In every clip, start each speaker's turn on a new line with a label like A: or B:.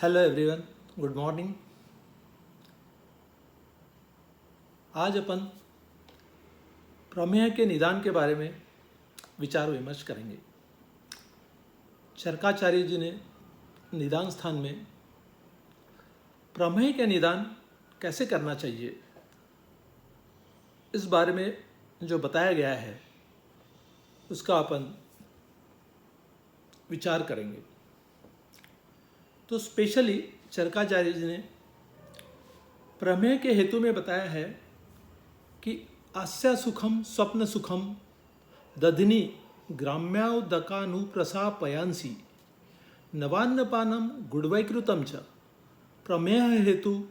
A: Hello everyone, good morning. आज अपन प्रमेय के निदान के बारे में विचार विमर्श करेंगे। चरकाचार्य जी ने निदान स्थान में प्रमेय के निदान कैसे करना चाहिए, इस बारे में जो बताया गया है उसका अपन विचार करेंगे। तो स्पेशली चरकाचार्य जी ने प्रमेय के हेतु में बताया है कि आस्या सुखम स्वप्न सुखम दधनी ग्राम्योदकानुप्रसापयांसी नवान्नपानम गुडवैकृतम च प्रमेय हेतु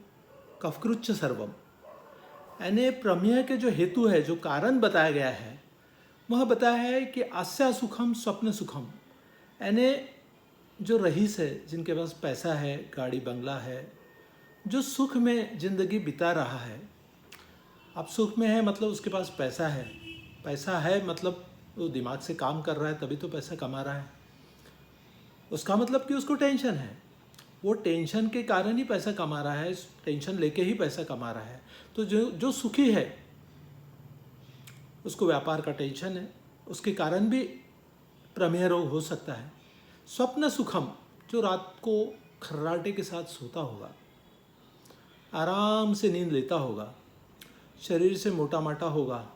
A: कफकृच्च सर्वम। यानी प्रमेय के जो हेतु है, जो कारण बताया गया है, वह बताया है कि आस्या सुखम स्वप्न सुखम, यानी जो रईस है, जिनके पास पैसा है, गाड़ी बंगला है, जो सुख में ज़िंदगी बिता रहा है। अब सुख में है मतलब उसके पास पैसा है, पैसा है मतलब वो दिमाग से काम कर रहा है, तभी तो पैसा कमा रहा है। उसका मतलब कि उसको टेंशन है, वो टेंशन के कारण ही पैसा कमा रहा है, टेंशन लेके ही पैसा कमा रहा है। तो जो सुखी है उसको व्यापार का टेंशन है, उसके कारण भी प्रमेय रोग हो सकता है। स्वप्न सुखम, जो रात को खर्राटे के साथ सोता होगा, आराम से नींद लेता होगा, शरीर से मोटा माटा होगा,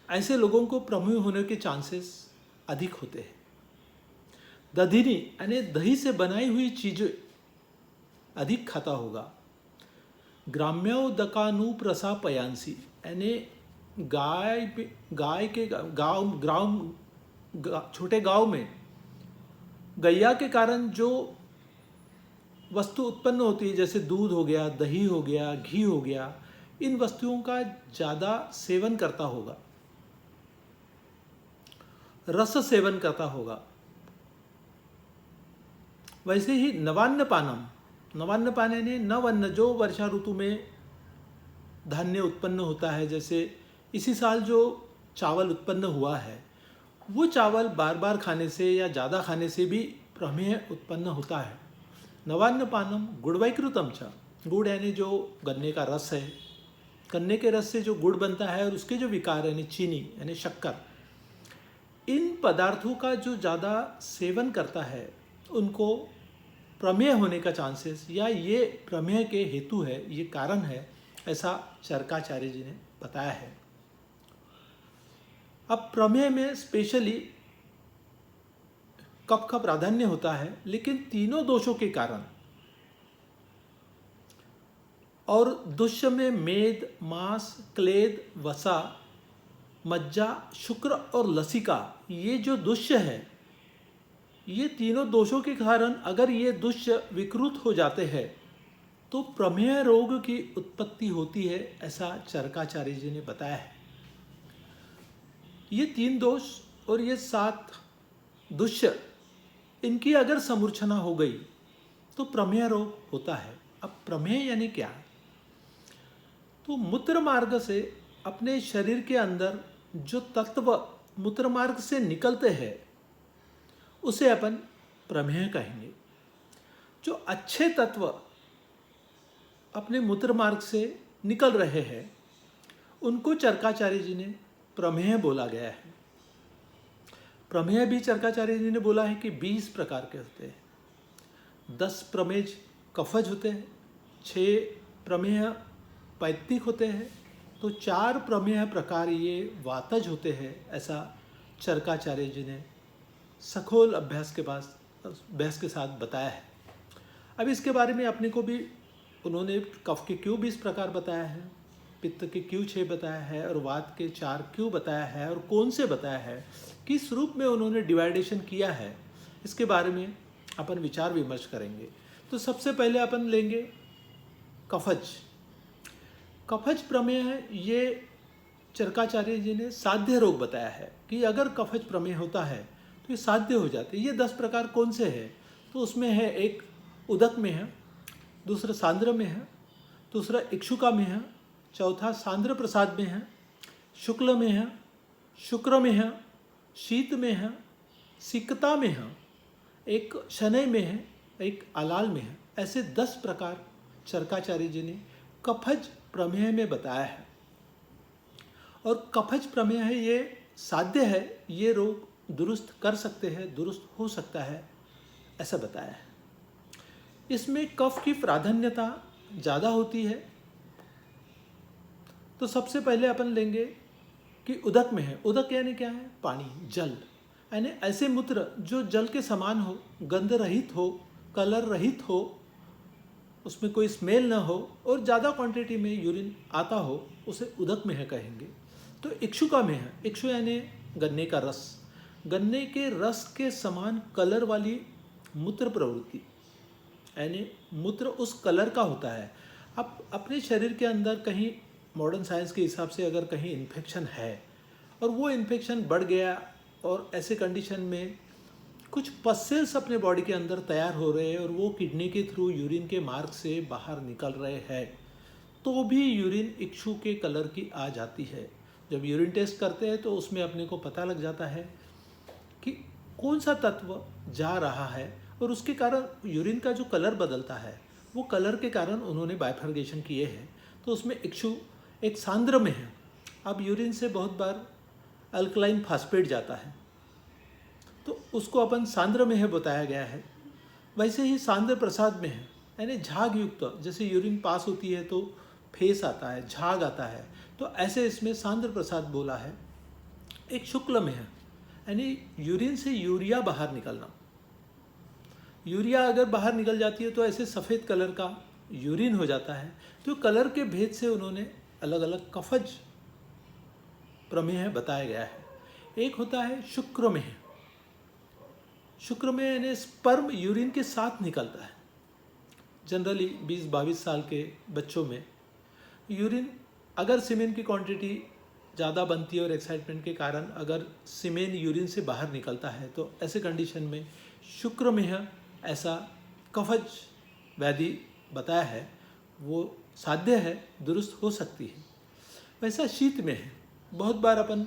A: ऐसे लोगों को प्रमेय होने के चांसेस अधिक होते हैं। दधिनी यानी दही से बनाई हुई चीज़ें अधिक खाता होगा। ग्राम्योदकानुप्रसापयांसी यानी गाय के छोटे गांव में गैया के कारण जो वस्तु उत्पन्न होती है, जैसे दूध हो गया, दही हो गया, घी हो गया, इन वस्तुओं का ज़्यादा सेवन करता होगा, रस सेवन करता होगा। वैसे ही नवान्नपानम, नवान्नपान यानी नवअन्न, जो वर्षा ऋतु में धान्य उत्पन्न होता है, जैसे इसी साल जो चावल उत्पन्न हुआ है, वो चावल बार बार खाने से या ज़्यादा खाने से भी प्रमेय उत्पन्न होता है। नवान्नपानम गुड़वैकृतम च, गुड़ यानी जो गन्ने का रस है, गन्ने के रस से जो गुड़ बनता है और उसके जो विकार यानी चीनी यानी शक्कर, इन पदार्थों का जो ज़्यादा सेवन करता है उनको प्रमेय होने का चांसेस, या ये प्रमेय के हेतु है, ये कारण है, ऐसा चरकाचार्य जी ने बताया है। अब प्रमेय में स्पेशली कफ का प्राधान्य होता है, लेकिन तीनों दोषों के कारण, और दुष्य में मेद, मांस, क्लेद, वसा, मज्जा, शुक्र और लसिका, ये जो दुष्य है, ये तीनों दोषों के कारण अगर ये दुष्य विकृत हो जाते हैं तो प्रमेय रोग की उत्पत्ति होती है, ऐसा चरकाचार्य जी ने बताया है। ये 3 दोष और ये 7 दुष्य, इनकी अगर समूर्छना हो गई तो प्रमेय रोग होता है। अब प्रमेय यानी क्या? तो मूत्र मार्ग से अपने शरीर के अंदर जो तत्व मूत्र मार्ग से निकलते हैं उसे अपन प्रमेय कहेंगे। जो अच्छे तत्व अपने मूत्र मार्ग से निकल रहे हैं उनको चरकाचार्य जी ने प्रमेय बोला गया है। प्रमेय भी चरकाचार्य जी ने बोला है कि 20 प्रकार के होते हैं। 10 प्रमेय कफज होते हैं, 6 प्रमेय पैत्तिक होते हैं, तो 4 प्रमेय प्रकार ये वातज होते हैं, ऐसा चरकाचार्य जी ने सखोल अभ्यास के साथ बताया है। अब इसके बारे में अपने को भी उन्होंने कफ के क्यों 20 प्रकार बताया है, पित्त के क्यों 6 बताया है, और वात के 4 क्यों बताया है, और कौन से बताया है, किस रूप में उन्होंने डिवाइडेशन किया है, इसके बारे में अपन विचार विमर्श करेंगे। तो सबसे पहले अपन लेंगे कफज। कफज प्रमेय है, ये चरकाचार्य जी ने साध्य रोग बताया है कि अगर कफज प्रमेय होता है तो ये साध्य हो जाते हैं। ये 10 प्रकार कौन से हैं? तो उसमें है, एक उदक में है, दूसरा सांद्र में है, दूसरा इक्षुका में है, चौथा सांद्र प्रसाद में है, शुक्ल में है, शुक्र में है, शीत में है, सिकता में है, एक शनय में है, एक अलाल में है, ऐसे 10 प्रकार चरकाचार्य जी ने कफज प्रमेय में बताया है। और कफज प्रमेय है, ये साध्य है, ये रोग दुरुस्त कर सकते हैं, दुरुस्त हो सकता है, ऐसा बताया है। इसमें कफ की प्राधान्यता ज़्यादा होती है। तो सबसे पहले अपन लेंगे कि उदक में है। उदक यानी क्या है? पानी, जल, यानी ऐसे मूत्र जो जल के समान हो, गंध रहित हो, कलर रहित हो, उसमें कोई स्मेल ना हो और ज़्यादा क्वांटिटी में यूरिन आता हो, उसे उदक में है कहेंगे। तो इक्षुका में है। इक्षु यानी गन्ने का रस, गन्ने के रस के समान कलर वाली मूत्र प्रवृत्ति, यानी मूत्र उस कलर का होता है। अब अपने शरीर के अंदर कहीं मॉडर्न साइंस के हिसाब से अगर कहीं इन्फेक्शन है और वो इन्फेक्शन बढ़ गया और ऐसे कंडीशन में कुछ पसेल्स अपने बॉडी के अंदर तैयार हो रहे हैं और वो किडनी के थ्रू यूरिन के मार्ग से बाहर निकल रहे हैं, तो भी यूरिन इक्षु के कलर की आ जाती है। जब यूरिन टेस्ट करते हैं तो उसमें अपने को पता लग जाता है कि कौन सा तत्व जा रहा है और उसके कारण यूरिन का जो कलर बदलता है, वो कलर के कारण उन्होंने बाइफर्गेशन किए हैं। तो उसमें इक्षु एक सांद्र में है। अब यूरिन से बहुत बार अल्कलाइन फास्फेट जाता है, तो उसको अपन सांद्र में है बताया गया है। वैसे ही सांद्र प्रसाद में है, यानी झाग युक्त, जैसे यूरिन पास होती है तो फेस आता है, झाग आता है, तो ऐसे इसमें सांद्र प्रसाद बोला है। एक शुक्ल में है, यानी यूरिन से यूरिया बाहर निकलना। यूरिया अगर बाहर निकल जाती है तो ऐसे सफ़ेद कलर का यूरिन हो जाता है। तो कलर के भेद से उन्होंने अलग अलग कफज प्रमेय बताया गया है। एक होता है शुक्र में। शुक्र में यानी स्पर्म यूरिन के साथ निकलता है। जनरली 20-22 साल के बच्चों में यूरिन अगर सीमेन की क्वांटिटी ज़्यादा बनती है और एक्साइटमेंट के कारण अगर सीमेन यूरिन से बाहर निकलता है, तो ऐसे कंडीशन में शुक्र में ऐसा कफज व्याधि बताया है, वो साध्य है, दुरुस्त हो सकती है। वैसा शीत में है। बहुत बार अपन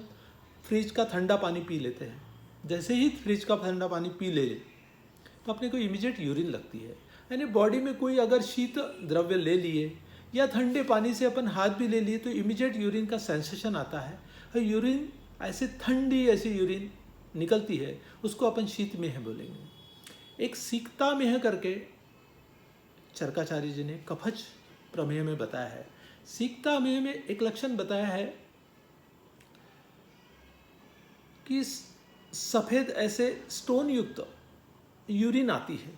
A: फ्रिज का ठंडा पानी पी लेते हैं, जैसे ही फ्रिज का ठंडा पानी पी ले तो अपने को इमीडिएट यूरिन लगती है। यानी बॉडी में कोई अगर शीत द्रव्य ले लिए या ठंडे पानी से अपन हाथ भी ले लिए तो इमीडिएट यूरिन का सेंसेशन आता है और यूरिन ऐसे ठंडी ऐसी यूरिन निकलती है, उसको अपन शीत में है बोलेंगे। एक सीकता में है करके चरकाचार्य जी ने कफज प्रमेय में बताया है। सीकता में एक लक्षण बताया है कि सफ़ेद ऐसे स्टोन युक्त यूरिन आती है,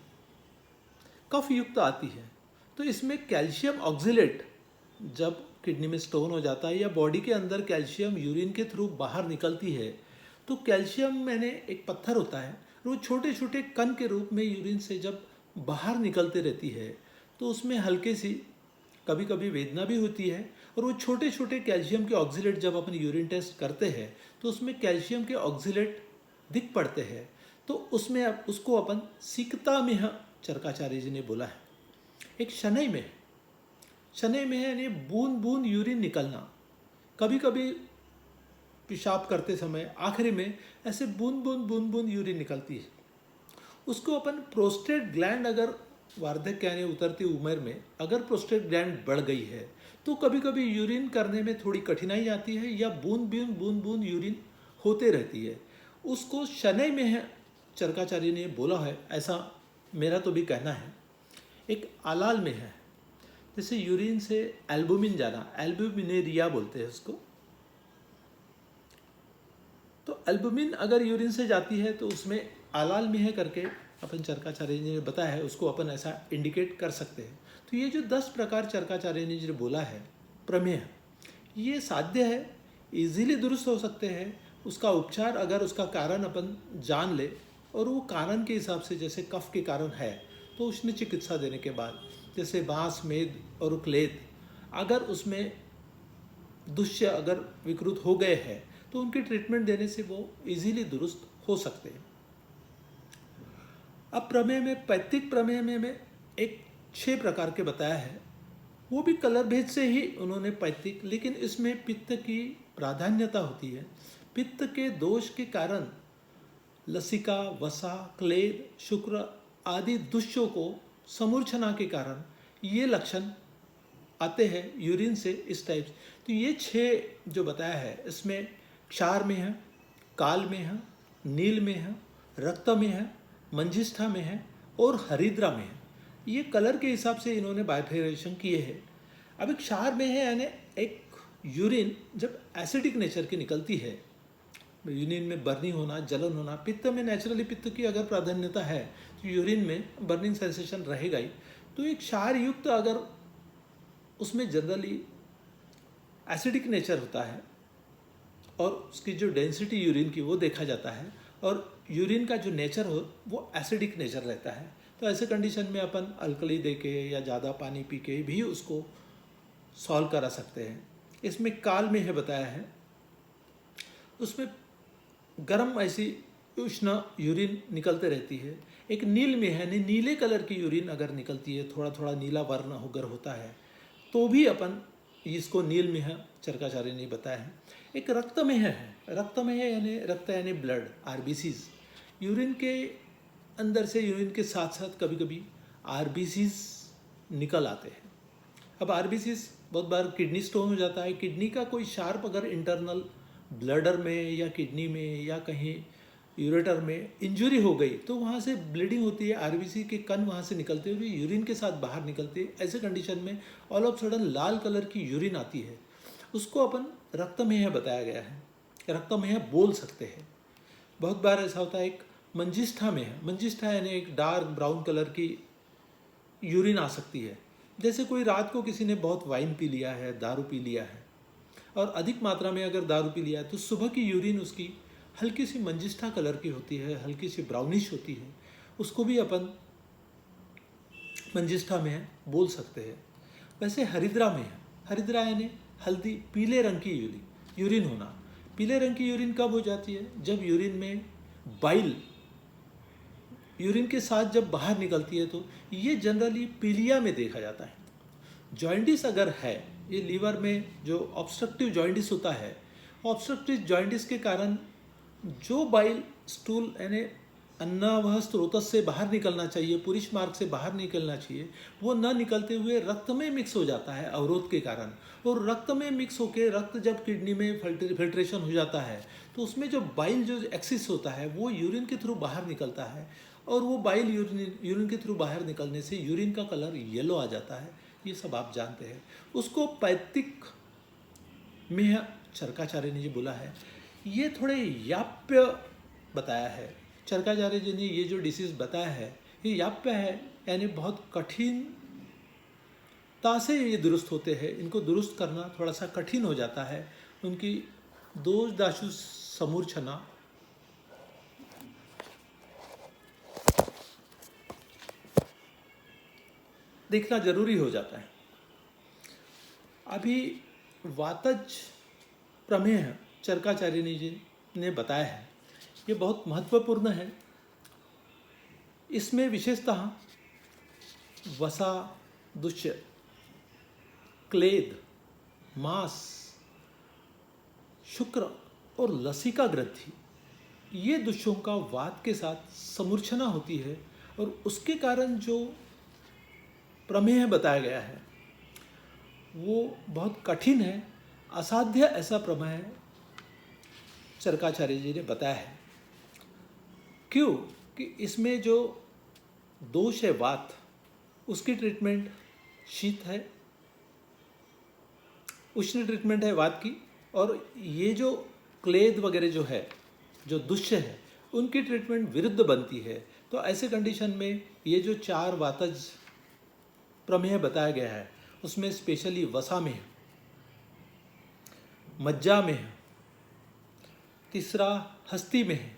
A: कफ युक्त आती है। तो इसमें कैल्शियम ऑक्जिलेट, जब किडनी में स्टोन हो जाता है या बॉडी के अंदर कैल्शियम यूरिन के थ्रू बाहर निकलती है, तो कैल्शियम मैंने एक पत्थर होता है, वो छोटे छोटे कण के रूप में यूरिन से जब बाहर निकलते रहती है, तो उसमें हल्की सी कभी कभी वेदना भी होती है। और वो छोटे छोटे कैल्शियम के ऑक्जिलेट जब अपन यूरिन टेस्ट करते हैं तो उसमें कैल्शियम के ऑक्जिलेट दिख पड़ते हैं। तो उसमें अब उसको अपन सीकता में चरकाचार्य जी ने बोला है। एक शनय में, शनय में यानी बूंद बूंद यूरिन निकलना। कभी कभी पेशाब करते समय आखिरी में ऐसे बूंद बूंद बूंद बूंद यूरिन निकलती है। उसको अपन प्रोस्टेट ग्लैंड, अगर वार्धक्य यानी उतरती उम्र में अगर प्रोस्टेट ग्लैंड बढ़ गई है तो कभी कभी यूरिन करने में थोड़ी कठिनाई आती है या बूंद बूंद बूंद यूरिन होते रहती है। उसको शनय में है चरकाचार्य ने बोला है, ऐसा मेरा तो भी कहना है। एक आलाल में है, जैसे यूरिन से एल्बुमिन जाना, एल्बुमिनेरिया बोलते हैं उसको। तो एल्बुमिन अगर यूरिन से जाती है तो उसमें आलाल में है करके अपन चरकाचार्य जी ने बताया है, उसको अपन ऐसा इंडिकेट कर सकते हैं। तो ये जो 10 प्रकार चरकाचार्य ने जो बोला है प्रमेय, ये साध्य है, इजीली दुरुस्त हो सकते हैं। उसका उपचार अगर उसका कारण अपन जान ले और वो कारण के हिसाब से, जैसे कफ के कारण है तो उसमें चिकित्सा देने के बाद, जैसे बांस, मेद और क्लेद, अगर उसमें दुष्य अगर विकृत हो गए हैं तो उनकी ट्रीटमेंट देने से वो इजीली दुरुस्त हो सकते हैं। अब प्रमेय में, पैतृक प्रमेय में एक 6 प्रकार के बताया है, वो भी कलर भेद से ही उन्होंने पैतृक, लेकिन इसमें पित्त की प्राधान्यता होती है। पित्त के दोष के कारण लसिका, वसा, क्लेद, शुक्र आदि दुष्यों को समूर्छना के कारण ये लक्षण आते हैं यूरिन से इस टाइप से। तो ये 6 जो बताया है इसमें क्षार में है, काल में है, नील में है, रक्त में है, मंजिष्ठा में है और हरिद्रा में है। ये कलर के हिसाब से इन्होंने बाइफरेशन किए हैं। अभी क्षार में है यानी एक यूरिन जब एसिडिक नेचर की निकलती है, यूरिन में बर्निंग होना, जलन होना, पित्त में नेचुरली पित्त की अगर प्राधान्यता है तो यूरिन में बर्निंग सेंसेशन रहेगा ही। तो एक क्षार युक्त अगर उसमें जनरली एसिडिक नेचर होता है और उसकी जो डेंसिटी यूरिन की वो देखा जाता है और यूरिन का जो नेचर हो वो एसिडिक नेचर रहता है। तो ऐसे कंडीशन में अपन अल्कली दे के या ज़्यादा पानी पी के भी उसको सॉल्व करा सकते हैं। इसमें काल में है बताया है, उसमें गर्म ऐसी उष्ण यूरिन निकलते रहती है। एक नील में है, नीले कलर की यूरिन अगर निकलती है, थोड़ा थोड़ा नीला वर्ण अगर होता है तो भी अपन इसको नील में है चरकाचार्य ने बताया है। एक रक्त में है, रक्त में है यानी रक्त यानी ब्लड, आरबीसीज। यूरिन के अंदर से यूरिन के साथ साथ कभी कभी आरबीसीज निकल आते हैं। अब आरबीसीज बहुत बार किडनी स्टोन हो जाता है, किडनी का कोई शार्प अगर इंटरनल ब्लडर में या किडनी में या कहीं यूरेटर में इंजरी हो गई तो वहाँ से ब्लीडिंग होती है, आरबीसी के कण वहाँ से निकलते हुए यूरिन के साथ बाहर निकलते हैं। ऐसे कंडीशन में all of sudden Lal colour की यूरिन आती है, उसको अपन रक्तमेह बताया गया है, रक्तमेह बोल सकते हैं। बहुत बार ऐसा होता है एक मंजिष्ठा में है, मंजिष्ठा यानी एक डार्क ब्राउन कलर की यूरिन आ सकती है। जैसे कोई रात को किसी ने बहुत वाइन पी लिया है, दारू पी लिया है और अधिक मात्रा में अगर दारू पी लिया है तो सुबह की यूरिन उसकी हल्की सी मंजिष्ठा कलर की होती है, हल्की सी ब्राउनिश होती है, उसको भी अपन मंजिष्ठा में बोल सकते हैं। वैसे हरिद्रा में है, हरिद्रा यानी हल्दी पीले रंग की यूरिन होना। पीले रंग की यूरिन कब हो जाती है? जब यूरिन में बाइल यूरिन के साथ जब बाहर निकलती है, तो ये जनरली पीलिया में देखा जाता है। जॉइंटिस अगर है, ये लीवर में जो ऑब्स्ट्रक्टिव जॉइंटिस होता है, ऑब्स्ट्रक्टिव जॉइंटिस के कारण जो बाइल स्टूल यानी अन्नावह स्रोत से बाहर निकलना चाहिए, पुरुष मार्ग से बाहर निकलना चाहिए, वो न निकलते हुए रक्त में मिक्स हो जाता है अवरोध के कारण। और रक्त में मिक्स होकर रक्त जब किडनी में फिल्ट्रेशन हो जाता है तो उसमें जो बाइल जो एक्सिस होता है वो यूरिन के थ्रू बाहर निकलता है और वो बाइल यूरिन के थ्रू बाहर निकलने से यूरिन का कलर येलो आ जाता है। ये सब आप जानते हैं। उसको पैतिक में चरकाचार्य ने जो बोला है, ये थोड़े याप्य बताया है। चरकाचार्य जी ने ये जो डिसीज बताया है ये याप्य है, यानी बहुत कठिनता से ये दुरुस्त होते हैं। इनको दुरुस्त करना थोड़ा सा कठिन हो जाता है। उनकी दोष दाशु समूर्छना देखना जरूरी हो जाता है। अभी वातज प्रमेह चरकाचार्य जी ने बताया है, ये बहुत महत्वपूर्ण है। इसमें विशेषतः वसा, दुष्य, क्लेद, मांस, शुक्र और लसिका ग्रंथि, ये दुष्यों का वात के साथ समूर्छना होती है और उसके कारण जो प्रमेह बताया गया है वो बहुत कठिन है, असाध्य ऐसा प्रमेय चरकाचार्य जी ने बताया है। क्यों? कि इसमें जो दोष है वात, उसकी ट्रीटमेंट शीत है, उष्ण ट्रीटमेंट है वात की, और ये जो क्लेद वगैरह जो है, जो दुष्य है, उनकी ट्रीटमेंट विरुद्ध बनती है। तो ऐसे कंडीशन में ये जो 4 वातज प्रमेय बताया गया है उसमें स्पेशली वसा में है, मज्जा में है, तीसरा हस्ती में है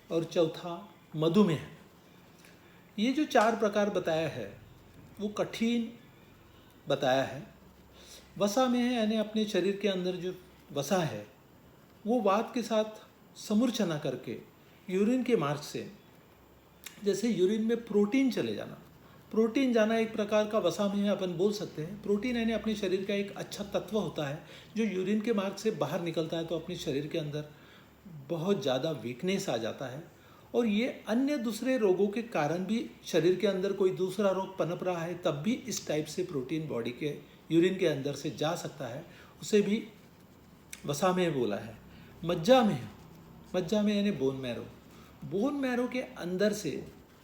A: और चौथा मधु में है। ये जो 4 प्रकार बताया है वो कठिन बताया है। वसा में है यानी अपने शरीर के अंदर जो वसा है वो वात के साथ समूर्छना करके यूरिन के मार्ग से, जैसे यूरिन में प्रोटीन चले जाना, प्रोटीन जाना एक प्रकार का वसा में है अपन बोल सकते हैं। प्रोटीन यानी अपने शरीर का एक अच्छा तत्व होता है जो यूरिन के मार्ग से बाहर निकलता है तो अपने शरीर के अंदर बहुत ज़्यादा वीकनेस आ जाता है और ये अन्य दूसरे रोगों के कारण भी शरीर के अंदर कोई दूसरा रोग पनप रहा है तब भी इस टाइप से प्रोटीन बॉडी के यूरिन के अंदर से जा सकता है, उसे भी वसा में बोला है। मज्जा में यानी बोन मैरो के अंदर से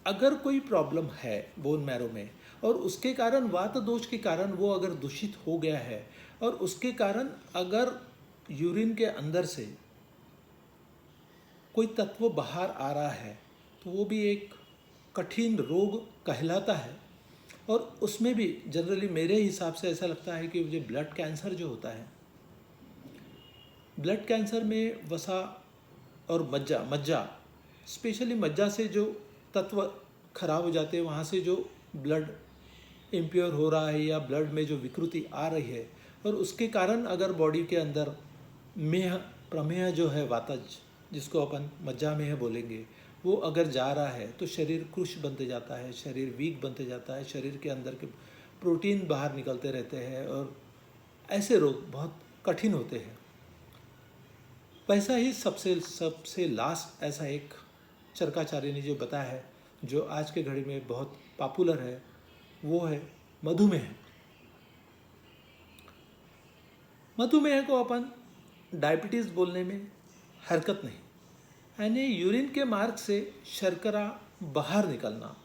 A: अगर कोई प्रॉब्लम है बोन मैरो में और उसके कारण वात दोष के कारण वो अगर दूषित हो गया है और उसके कारण अगर यूरिन के अंदर से कोई तत्व बाहर आ रहा है तो वो भी एक कठिन रोग कहलाता है। और उसमें भी जनरली मेरे हिसाब से ऐसा लगता है कि जो ब्लड कैंसर जो होता है, ब्लड कैंसर में वसा और मज्जा स्पेशली मज्जा से जो तत्व खराब हो जाते हैं, वहाँ से जो ब्लड इम्प्योर हो रहा है या ब्लड में जो विकृति आ रही है और उसके कारण अगर बॉडी के अंदर प्रमेह जो है वातज जिसको अपन मज्जा में बोलेंगे, वो अगर जा रहा है तो शरीर कृश बनते जाता है, शरीर वीक बनते जाता है, शरीर के अंदर के प्रोटीन बाहर निकलते रहते हैं और ऐसे रोग बहुत कठिन होते हैं। वैसा ही सबसे लास्ट ऐसा एक चरकाचार्य ने जो बताया है जो आज के घड़ी में बहुत पॉपुलर है, वो है मधुमेह। मधुमेह को अपन डायबिटीज़ बोलने में हरकत नहीं, यानी यूरिन के मार्ग से शर्करा बाहर निकलना।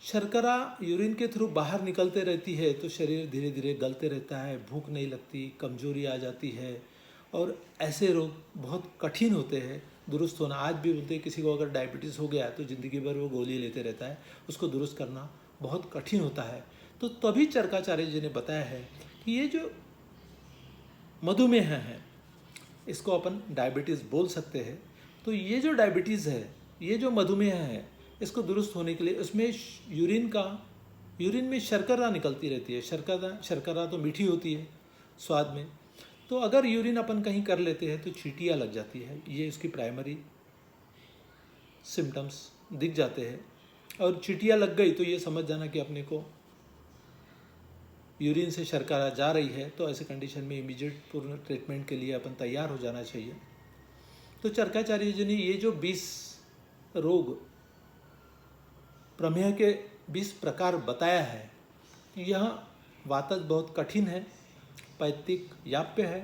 A: शर्करा यूरिन के थ्रू बाहर निकलते रहती है तो शरीर धीरे धीरे गलते रहता है, भूख नहीं लगती, कमजोरी आ जाती है और ऐसे रोग बहुत कठिन होते हैं दुरुस्त होना। आज भी बोलते हैं किसी को अगर डायबिटीज़ हो गया तो ज़िंदगी भर वो गोली लेते रहता है, उसको दुरुस्त करना बहुत कठिन होता है। तो तभी चरकाचार्य जी ने बताया है कि ये जो मधुमेह है इसको अपन डायबिटीज़ बोल सकते हैं। तो ये जो डायबिटीज़ है, ये जो मधुमेह है, इसको दुरुस्त होने के लिए उसमें यूरिन में शर्करा निकलती रहती है। शर्करा तो मीठी होती है स्वाद में, तो अगर यूरिन अपन कहीं कर लेते हैं तो चींटियाँ लग जाती है। ये इसकी प्राइमरी सिम्टम्स दिख जाते हैं और चींटियाँ लग गई तो ये समझ जाना कि अपने को यूरिन से शर्करा जा रही है। तो ऐसे कंडीशन में इमीडिएट पूर्ण ट्रीटमेंट के लिए अपन तैयार हो जाना चाहिए। तो चरकाचार्य जी ने ये जो 20 रोग प्रमेह के 20 प्रकार बताया है, यह वातज बहुत कठिन है, पैत्तिक याप्य है,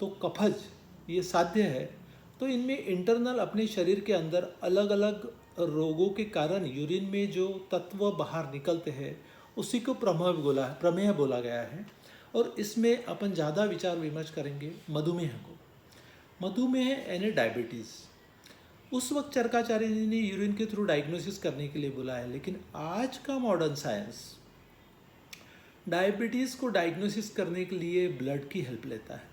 A: तो कफज ये साध्य है। तो इनमें इंटरनल अपने शरीर के अंदर अलग अलग रोगों के कारण यूरिन में जो तत्व बाहर निकलते हैं उसी को प्रमेह बोला गया है। और इसमें अपन ज़्यादा विचार विमर्श करेंगे मधुमेह को। मधुमेह यानी डायबिटीज़ उस वक्त चरकाचार्य जी ने यूरिन के थ्रू डायग्नोसिस करने के लिए बोला है, लेकिन आज का मॉडर्न साइंस डायबिटीज़ को डायग्नोसिस करने के लिए ब्लड की हेल्प लेता है।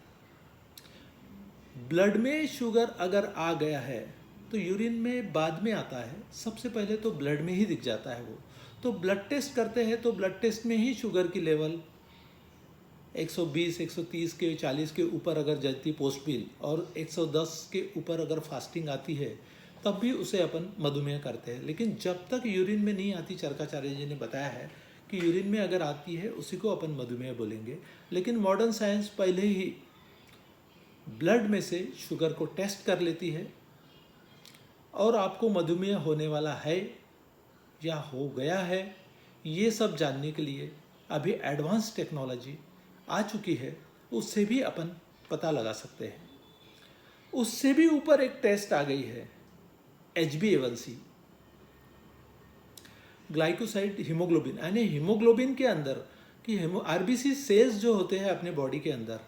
A: ब्लड में शुगर अगर आ गया है तो यूरिन में बाद में आता है, सबसे पहले तो ब्लड में ही दिख जाता है वो। तो ब्लड टेस्ट करते हैं तो ब्लड टेस्ट में ही शुगर की लेवल 120, 130 के 40 के ऊपर अगर जाती पोस्ट मील और 110 के ऊपर अगर फास्टिंग आती है तब भी उसे अपन मधुमेह करते हैं। लेकिन जब तक यूरिन में नहीं आती, चरकाचार्य जी ने बताया है कि यूरिन में अगर आती है उसी को अपन मधुमेह बोलेंगे। लेकिन मॉडर्न साइंस पहले ही ब्लड में से शुगर को टेस्ट कर लेती है और आपको मधुमेह होने वाला है या हो गया है ये सब जानने के लिए अभी एडवांस टेक्नोलॉजी आ चुकी है, उससे भी अपन पता लगा सकते हैं। उससे भी ऊपर एक टेस्ट आ गई है HbA1c, ग्लाइकोसाइड हीमोग्लोबिन, यानी हीमोग्लोबिन के अंदर कि RBC सेल्स जो होते हैं अपने बॉडी के अंदर,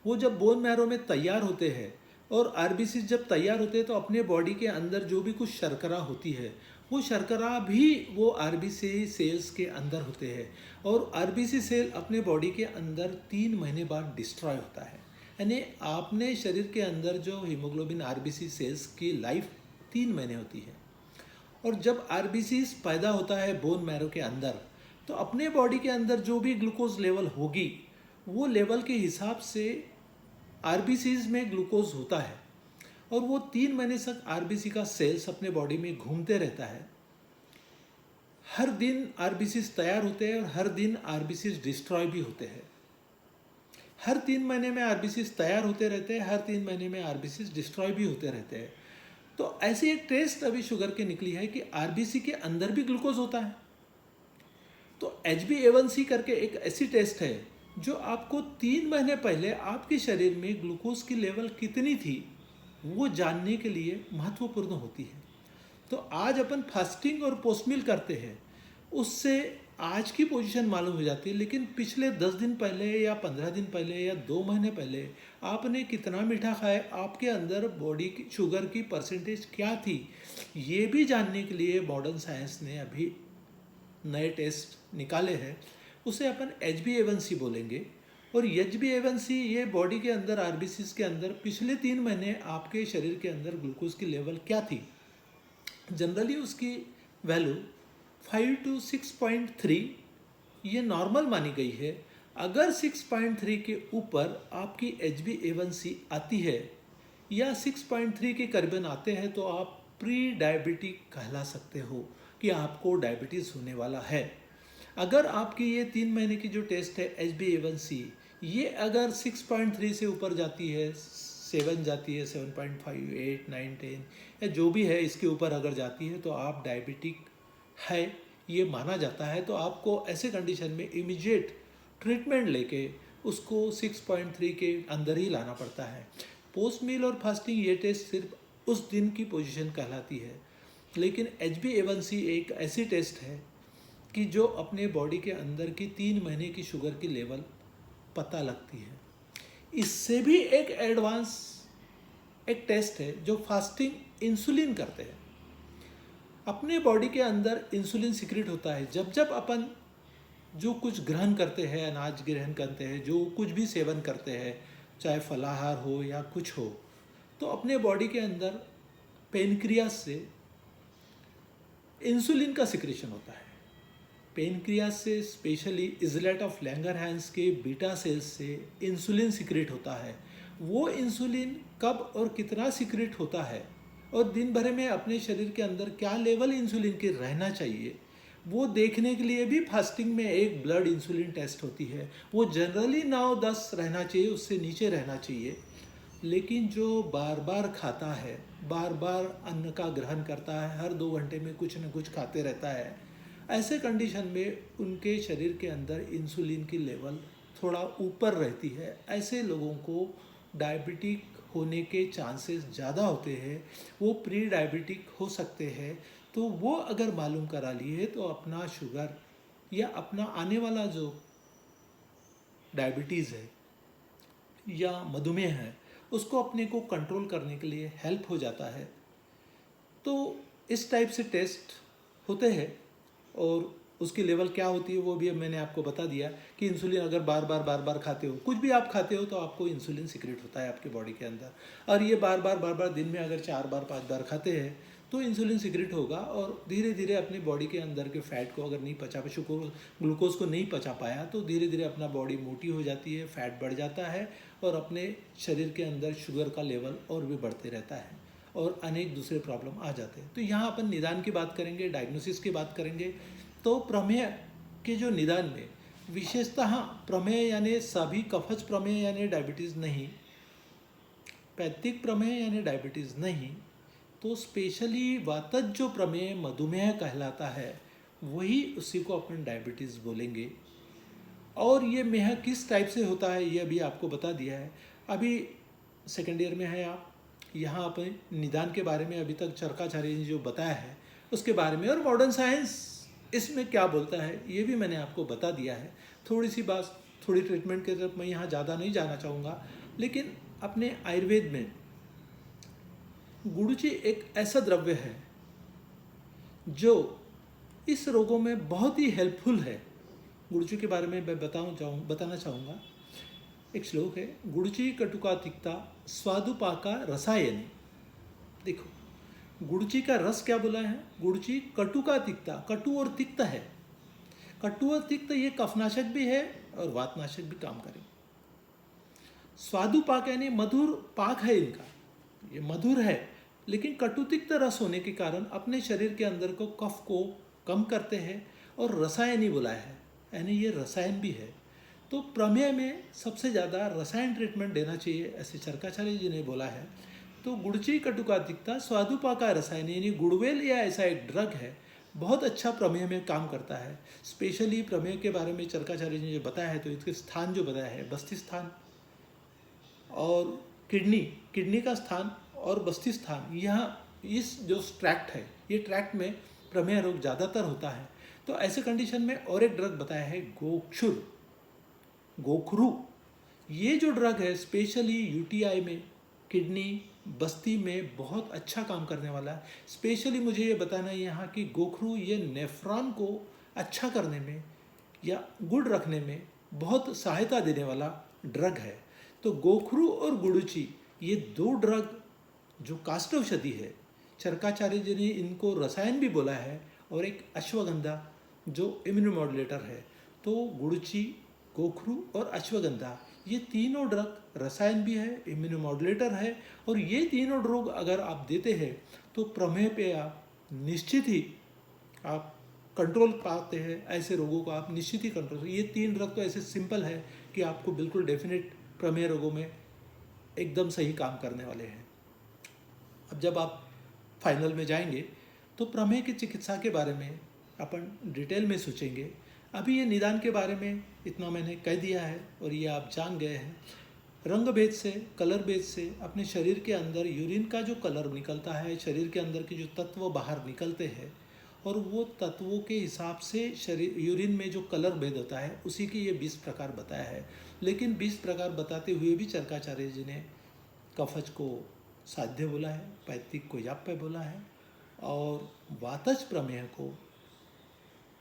A: वो जब बोन मैरो में तैयार होते हैं और RBC जब तैयार होते हैं तो अपने बॉडी के अंदर जो भी कुछ शर्करा होती है वो शर्करा भी वो RBC सेल्स के अंदर होते हैं और RBC सेल अपने बॉडी के अंदर 3 महीने बाद डिस्ट्रॉय होता है। यानी आपने शरीर के अंदर जो हीमोग्लोबिन RBC सेल्स की लाइफ 3 महीने होती है और जब RBC पैदा होता है बोन मैरो के अंदर तो अपने बॉडी के अंदर जो भी ग्लूकोज लेवल होगी वो लेवल के हिसाब से RBCs में ग्लूकोज होता है और वो 3 महीने तक RBC का सेल्स अपने बॉडी में घूमते रहता है। हर दिन RBCs तैयार होते हैं और हर दिन RBCs डिस्ट्रॉय भी होते हैं। हर 3 महीने में RBCs तैयार होते रहते हैं, हर 3 महीने में RBCs डिस्ट्रॉय भी होते रहते हैं। तो ऐसी एक टेस्ट अभी शुगर की निकली है कि आरबीसी के अंदर भी ग्लूकोज होता है। तो HbA1c करके एक ऐसी टेस्ट है जो आपको 3 महीने पहले आपके शरीर में ग्लूकोज की लेवल कितनी थी वो जानने के लिए महत्वपूर्ण होती है। तो आज अपन फास्टिंग और पोस्ट मील करते हैं, उससे आज की पोजीशन मालूम हो जाती है, लेकिन पिछले 10 दिन पहले या 15 दिन पहले या 2 महीने पहले आपने कितना मीठा खाया, आपके अंदर बॉडी की शुगर की परसेंटेज क्या थी, ये भी जानने के लिए मॉडर्न साइंस ने अभी नए टेस्ट निकाले हैं। उसे अपन HbA1c बोलेंगे। और HbA1c ये बॉडी के अंदर आरबीसीज के अंदर पिछले 3 महीने आपके शरीर के अंदर ग्लूकोज की लेवल क्या थी। जनरली उसकी वैल्यू 5 to 6.3 ये नॉर्मल मानी गई है। अगर 6.3 के ऊपर आपकी HbA1c आती है या 6.3 के करीबन आते हैं तो आप प्री डायबिटिक कहला सकते हो कि आपको डायबिटीज़ होने वाला है। अगर आपकी ये 3 महीने की जो टेस्ट है HbA1c ये अगर 6.3 से ऊपर जाती है, 7 जाती है, 7.5, 8, 9, 10 या जो भी है इसके ऊपर अगर जाती है तो आप डायबिटिक है ये माना जाता है। तो आपको ऐसे कंडीशन में इमीडिएट ट्रीटमेंट लेके उसको 6.3 के अंदर ही लाना पड़ता है। पोस्ट मील और फास्टिंग ये टेस्ट सिर्फ उस दिन की पोजीशन कहलाती है, लेकिन HbA1c एक ऐसी टेस्ट है कि जो अपने बॉडी के अंदर की 3 महीने की शुगर की लेवल पता लगती है। इससे भी एक एडवांस एक टेस्ट है जो फास्टिंग इंसुलिन करते हैं। अपने बॉडी के अंदर इंसुलिन सिक्रेट होता है जब जब अपन जो कुछ ग्रहण करते हैं, अनाज ग्रहण करते हैं, जो कुछ भी सेवन करते हैं, चाहे फलाहार हो या कुछ हो, तो अपने बॉडी के अंदर पेनक्रियास से इंसुलिन का सिक्रेशन होता है। पेनक्रियास से स्पेशली इजलेट ऑफ लैंगरहैंस के बीटा सेल्स से इंसुलिन सिक्रेट होता है। वो इंसुलिन कब और कितना सिक्रेट होता है और दिन भर में अपने शरीर के अंदर क्या लेवल इंसुलिन के रहना चाहिए वो देखने के लिए भी फास्टिंग में एक ब्लड इंसुलिन टेस्ट होती है। वो जनरली 9-10 रहना चाहिए, उससे नीचे रहना चाहिए। लेकिन जो बार बार खाता है, बार बार अन्न का ग्रहण करता है, हर 2 घंटे में कुछ न कुछ खाते रहता है, ऐसे कंडीशन में उनके शरीर के अंदर इंसुलिन की लेवल थोड़ा ऊपर रहती है। ऐसे लोगों को डायबिटिक होने के चांसेस ज़्यादा होते हैं, वो प्री डायबिटिक हो सकते हैं। तो वो अगर मालूम करा लिए तो अपना शुगर या अपना आने वाला जो डायबिटीज़ है या मधुमेह है उसको अपने को कंट्रोल करने के लिए हेल्प हो जाता है। तो इस टाइप से टेस्ट होते हैं और उसकी लेवल क्या होती है वो भी अब मैंने आपको बता दिया कि इंसुलिन अगर बार बार खाते हो, कुछ भी आप खाते हो तो आपको इंसुलिन सिक्रेट होता है आपके बॉडी के अंदर। और ये बार बार दिन में अगर 4 बार 5 बार खाते हैं तो इंसुलिन सिक्रेट होगा और धीरे धीरे अपनी बॉडी के अंदर के फैट को अगर नहीं पचा ग्लूकोज को नहीं पचा पाया तो धीरे धीरे अपना बॉडी मोटी हो जाती है, फैट बढ़ जाता है और अपने शरीर के अंदर शुगर का लेवल और भी बढ़ते रहता है और अनेक दूसरे प्रॉब्लम आ जाते हैं। तो यहाँ अपन निदान की बात करेंगे, डायग्नोसिस की बात करेंगे। तो प्रमेय के जो निदान में विशेषतः प्रमेय यानी सभी कफज प्रमेय यानी डायबिटीज़ नहीं, पैथिक प्रमेय यानी डायबिटीज़ नहीं, तो स्पेशली वातज जो प्रमेय मधुमेह कहलाता है वही उसी को अपन डायबिटीज़ बोलेंगे। और ये मेह किस टाइप से होता है ये अभी आपको बता दिया है। अभी सेकेंड ईयर में है आप, यहाँ अपन निदान के बारे में अभी तक चरकाचार्य ने जो बताया है उसके बारे में और मॉडर्न साइंस इसमें क्या बोलता है ये भी मैंने आपको बता दिया है। थोड़ी सी बात थोड़ी ट्रीटमेंट की तरफ मैं यहाँ ज़्यादा नहीं जाना चाहूँगा, लेकिन अपने आयुर्वेद में गुड़ची एक ऐसा द्रव्य है जो इस रोगों में बहुत ही हेल्पफुल है। गुड़ची के बारे में मैं बताना चाहूँगा। एक श्लोक है, गुड़ची कटुका तिक्ता स्वादुपाका रसायनी। देखो गुड़ची का रस क्या बोला है, गुड़ची कटुका तिक्ता, कटु और तिक्त है। कटु और तिक्त ये कफनाशक भी है और वातनाशक भी काम करें। स्वादुपाक यानी मधुर पाक है इनका, ये मधुर है लेकिन कटुतिक्त रस होने के कारण अपने शरीर के अंदर को कफ को कम करते हैं और रसायनी बुलाया है यानी ये रसायन भी है। तो प्रमेय में सबसे ज़्यादा रसायन ट्रीटमेंट देना चाहिए ऐसे चरकाचार्य जी ने बोला है। तो गुड़ची कटुकातिकता स्वादुपाका रसायन यानी गुड़वेल या ऐसा एक ड्रग है, बहुत अच्छा प्रमेय में काम करता है। स्पेशली प्रमेय के बारे में चरकाचार्य जी ने जो बताया है, तो इसके स्थान जो बताया है, बस्ती स्थान और किडनी का स्थान और बस्ती स्थान, यहाँ इस जो ट्रैक्ट है, ये ट्रैक्ट में प्रमेय रोग ज़्यादातर होता है। तो ऐसे कंडीशन में और एक ड्रग बताया है गोखरू। ये जो ड्रग है स्पेशली यूटीआई में, किडनी, बस्ती में बहुत अच्छा काम करने वाला है। स्पेशली मुझे ये बताना है यहाँ कि गोखरू ये नेफ्रॉन को अच्छा करने में या गुड रखने में बहुत सहायता देने वाला ड्रग है। तो गोखरू और गुड़ुची ये दो ड्रग जो काष्ठौषधि है, चरकाचार्य जी ने इनको रसायन भी बोला है, और एक अश्वगंधा जो इम्यूनोमॉड्यूलेटर है। तो गुड़ची, गोखरू और अश्वगंधा ये तीनों ड्रग रसायन भी है, इम्यूनोमॉड्यूलेटर है, और ये तीनों ड्रग अगर आप देते हैं तो प्रमेय पे आप निश्चित ही आप कंट्रोल पाते हैं। ऐसे रोगों को आप निश्चित ही कंट्रोल, ये तीन ड्रग तो ऐसे सिंपल है कि आपको बिल्कुल डेफिनेट प्रमेय रोगों में एकदम सही काम करने वाले हैं। अब जब आप फाइनल में जाएंगे तो प्रमेय की चिकित्सा के बारे में अपन डिटेल में सोचेंगे। अभी ये निदान के बारे में इतना मैंने कह दिया है और ये आप जान गए हैं। रंग भेद से, कलर भेद से अपने शरीर के अंदर यूरिन का जो कलर निकलता है, शरीर के अंदर के जो तत्व बाहर निकलते हैं, और वो तत्वों के हिसाब से शरीर यूरिन में जो कलर भेद होता है, उसी की ये 20 प्रकार बताया है। लेकिन 20 प्रकार बताते हुए भी चरकाचार्य जी ने कफज को साध्य बोला है, पैतृक को याप्य बोला है, और वातज प्रमेय को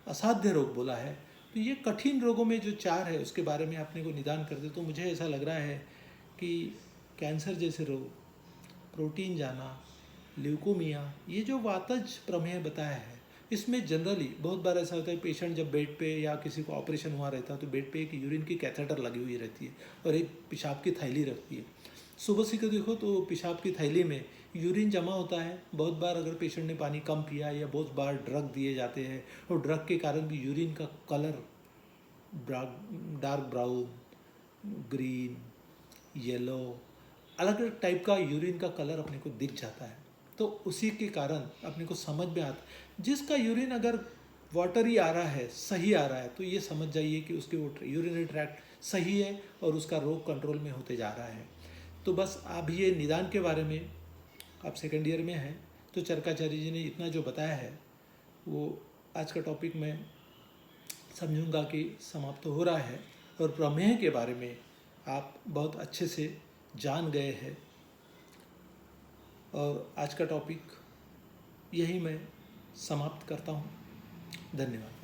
A: असाध्य रोग बोला है। तो ये कठिन रोगों में जो 4 है उसके बारे में अपने को निदान करते, तो मुझे ऐसा लग रहा है कि कैंसर जैसे रोग, प्रोटीन जाना, ल्यूकोमिया, ये जो वातज प्रमेय बताया है, इसमें जनरली बहुत बार ऐसा होता है पेशेंट जब बेड पे या किसी को ऑपरेशन हुआ रहता है तो बेड पे एक यूरिन की कैथेटर लगी हुई रहती है और एक पेशाब की थैली रखती है। सुबह से देखो तो पेशाब की थैली में यूरिन जमा होता है। बहुत बार अगर पेशेंट ने पानी कम पिया या बहुत बार ड्रग दिए जाते हैं और ड्रग के कारण भी यूरिन का colour dark brown, green, yellow, अलग अलग टाइप का यूरिन का कलर अपने को दिख जाता है। तो उसी के कारण अपने को समझ में आता, जिसका यूरिन अगर वाटरी आ रहा है, सही आ रहा है, तो ये समझ जाइए कि उसके वो यूरिनरी ट्रैक्ट सही है और उसका रोग कंट्रोल में होते जा रहा है। तो बस आप ये निदान के बारे में, आप सेकेंड ईयर में हैं तो चरकाचार्य जी ने इतना जो बताया है वो आज का टॉपिक मैं समझूंगा कि समाप्त हो रहा है, और प्रमेय के बारे में आप बहुत अच्छे से जान गए हैं। और आज का टॉपिक यही मैं समाप्त करता हूँ। धन्यवाद।